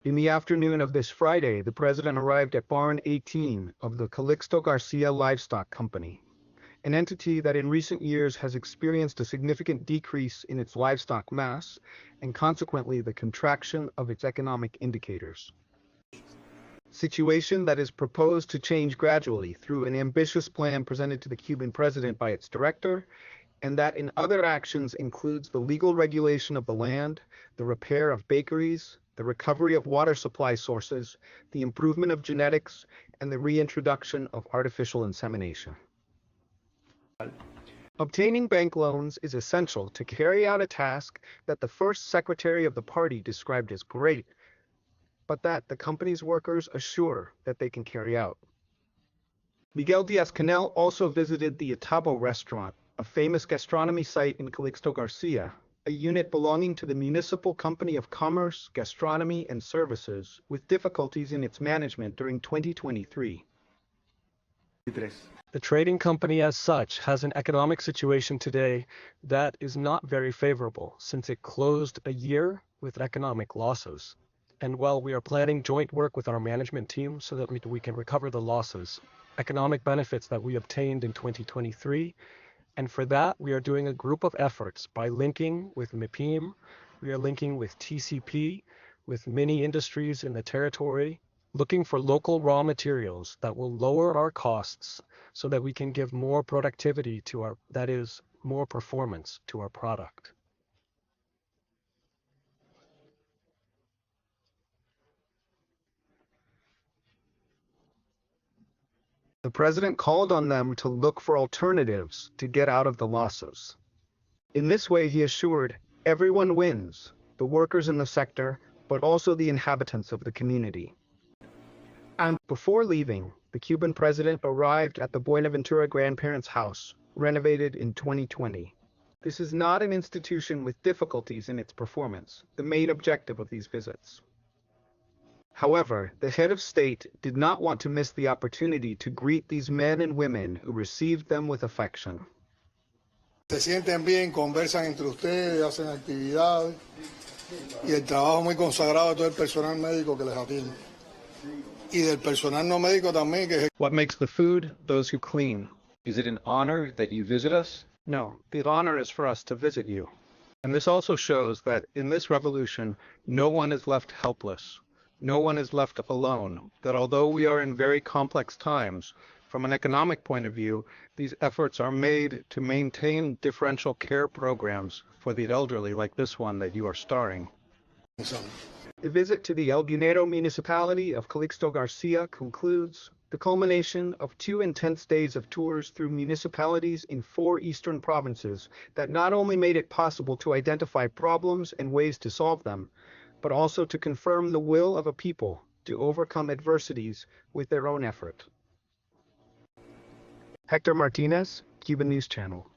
In the afternoon of this Friday, the president arrived at Barn 18 of the Calixto García Livestock Company, an entity that in recent years has experienced a significant decrease in its livestock mass and consequently the contraction of its economic indicators. Situation that is proposed to change gradually through an ambitious plan presented to the Cuban president by its director, and that in other actions includes the legal regulation of the land, the repair of bakeries, the recovery of water supply sources, the improvement of genetics, and the reintroduction of artificial insemination. Obtaining bank loans is essential to carry out a task that the first secretary of the party described as great, but that the company's workers assure that they can carry out. Miguel Díaz-Canel also visited the Itabo restaurant, a famous gastronomy site in Calixto Garcia, a unit belonging to the Municipal Company of Commerce, Gastronomy, and Services, with difficulties in its management during 2023. The trading company as such has an economic situation today that is not very favorable since it closed a year with economic losses. And while we are planning joint work with our management team so that we can recover the losses, economic benefits that we obtained in 2023, and for that we are doing a group of efforts by linking with MIPIM, we are linking with TCP, with many industries in the territory, looking for local raw materials that will lower our costs so that we can give more productivity to our, that is, more performance to our product. The president called on them to look for alternatives to get out of the losses. In this way, he assured, everyone wins, the workers in the sector, but also the inhabitants of the community. And before leaving, the Cuban president arrived at the Buenaventura grandparents' house, renovated in 2020. This is not an institution with difficulties in its performance, the main objective of these visits. However, the head of state did not want to miss the opportunity to greet these men and women who received them with affection. Se sienten bien, conversan entre ustedes, hacen actividades y el trabajo muy consagrado de todo el personal médico que les atiende. Y del personal no médico también que... What makes the food? Those who clean. Is it an honor that you visit us? No, the honor is for us to visit you. And this also shows that in this revolution, no one is left helpless. No one is left alone, that although we are in very complex times, from an economic point of view, these efforts are made to maintain differential care programs for the elderly like this one that you are starring. The visit to the Holguinero municipality of Calixto Garcia concludes the culmination of 2 intense days of tours through municipalities in 4 eastern provinces that not only made it possible to identify problems and ways to solve them, but also to confirm the will of a people to overcome adversities with their own effort. Hector Martinez, Cuban News Channel.